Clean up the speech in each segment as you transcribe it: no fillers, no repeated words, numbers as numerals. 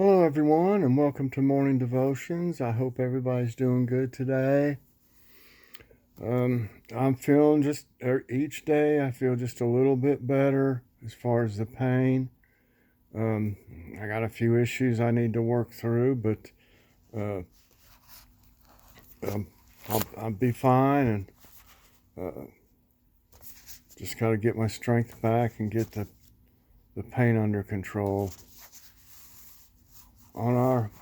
Hello, everyone, and welcome to Morning Devotions. I hope everybody's doing good today. I'm feeling each day, I feel just a little bit better as far as the pain. Um, I got a few issues I need to work through, but uh, um, I'll be fine and uh, just got to get my strength back and get the pain under control. On our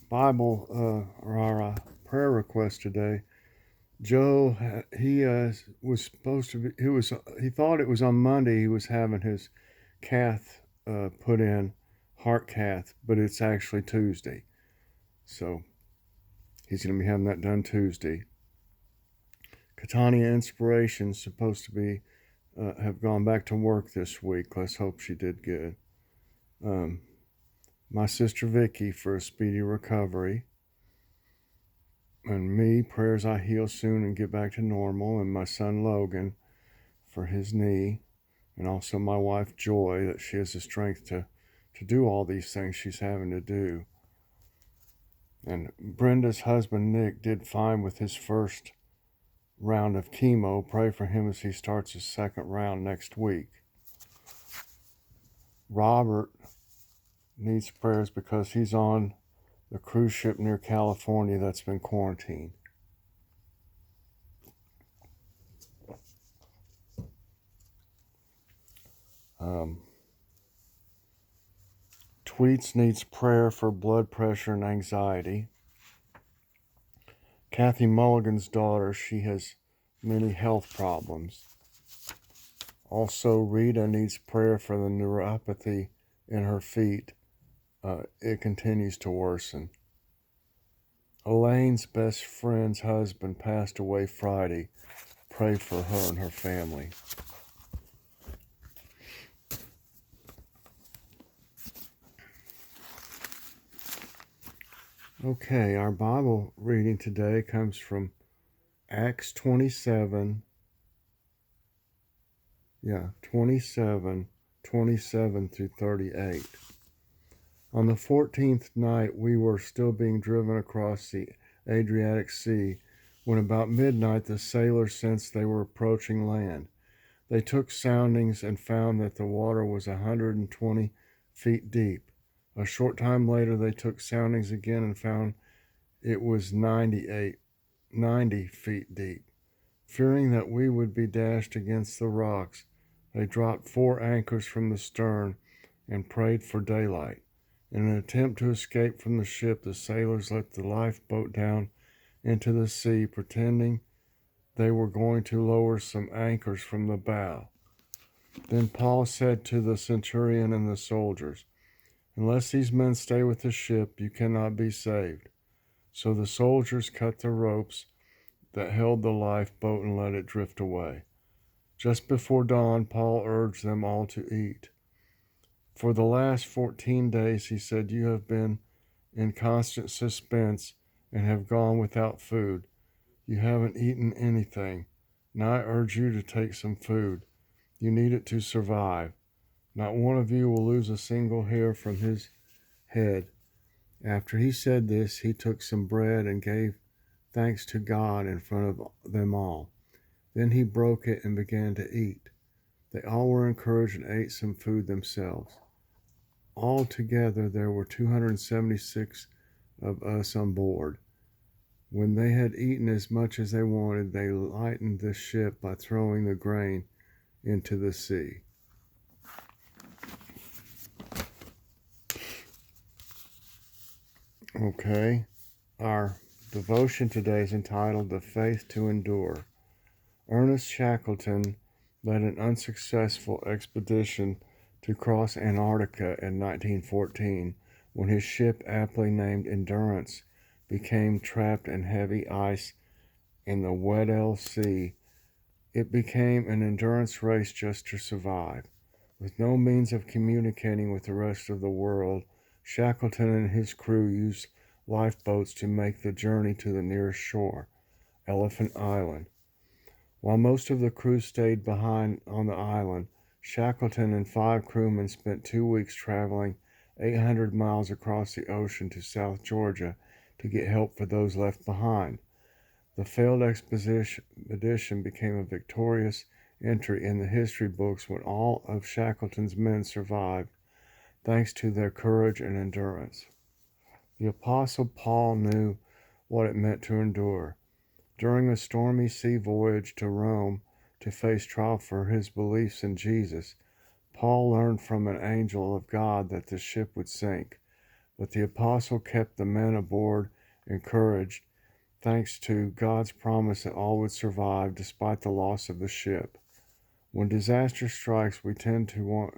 Bible or our prayer request today, Joe, he was supposed to be. He thought it was on Monday. He was having his cath put in, heart cath, but it's actually Tuesday. So he's going to be having that done Tuesday. Catania Inspiration's supposed to be have gone back to work this week. Let's hope she did good. Um, my sister Vicky for a speedy recovery. And me, prayers I heal soon and get back to normal. And my son Logan for his knee. And also my wife Joy, that she has the strength to do all these things she's having to do. And Brenda's husband Nick did fine with his first round of chemo. Pray for him as he starts his second round next week. Robert needs prayers because he's on the cruise ship near California that's been quarantined. Tweets needs prayer for blood pressure and anxiety. Kathy Mulligan's daughter, she has many health problems. Also, Rita needs prayer for the neuropathy in her feet. It continues to worsen. Elaine's best friend's husband passed away Friday. Pray for her and her family. Okay, our Bible reading today comes from Acts 27. 27 through 38. On the 14th night, we were still being driven across the Adriatic Sea when about midnight the sailors sensed they were approaching land. They took soundings and found that the water was 120 feet deep. A short time later, they took soundings again and found it was 90 feet deep. Fearing that we would be dashed against the rocks, they dropped 4 anchors from the stern and prayed for daylight. In an attempt to escape from the ship, the sailors let the lifeboat down into the sea, pretending they were going to lower some anchors from the bow. Then Paul said to the centurion and the soldiers, "Unless these men stay with the ship, you cannot be saved." So the soldiers cut the ropes that held the lifeboat and let it drift away. Just before dawn, Paul urged them all to eat. For the last 14 days, he said, you have been in constant suspense and have gone without food. You haven't eaten anything. Now I urge you to take some food. You need it to survive. Not one of you will lose a single hair from his head. After he said this, he took some bread and gave thanks to God in front of them all. Then he broke it and began to eat. They all were encouraged and ate some food themselves. Altogether, there were 276 of us on board. When they had eaten as much as they wanted, they lightened the ship by throwing the grain into the sea. Okay, our devotion today is entitled The Faith to Endure. Ernest Shackleton led an unsuccessful expedition to cross Antarctica in 1914 when his ship, aptly named Endurance, became trapped in heavy ice in the Weddell Sea. It became an endurance race just to survive. With no means of communicating with the rest of the world, Shackleton and his crew used lifeboats to make the journey to the nearest shore, Elephant Island. While most of the crew stayed behind on the island, Shackleton and 5 crewmen spent 2 weeks traveling 800 miles across the ocean to South Georgia to get help for those left behind. The failed expedition became a victorious entry in the history books when all of Shackleton's men survived, thanks to their courage and endurance. The Apostle Paul knew what it meant to endure. During a stormy sea voyage to Rome to face trial for his beliefs in Jesus, Paul learned from an angel of God that the ship would sink, but the apostle kept the men aboard encouraged, thanks to God's promise that all would survive despite the loss of the ship. When disaster strikes, we tend to want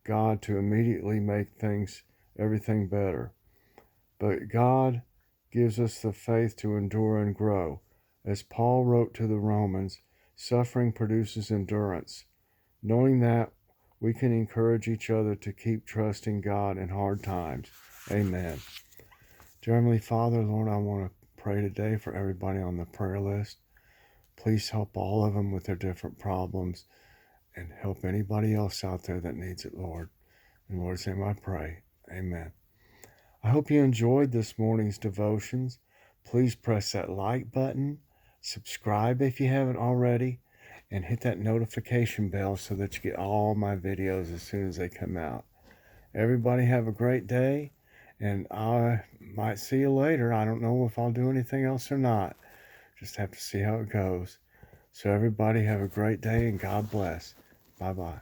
God to immediately make everything better. But God gives us the faith to endure and grow. As Paul wrote to the Romans, suffering produces endurance. Knowing that, we can encourage each other to keep trusting God in hard times. Amen. Dear Heavenly Father, Lord, I want to pray today for everybody on the prayer list. Please help all of them with their different problems and help anybody else out there that needs it, Lord. In the Lord's name I pray. Amen. I hope you enjoyed this morning's devotions. Please press that like button, subscribe if you haven't already, and hit that notification bell so that you get all my videos as soon as they come out. Everybody have a great day, and I might see you later. I don't know if I'll do anything else or not. Just have to see how it goes. So everybody have a great day, and God bless. Bye-bye.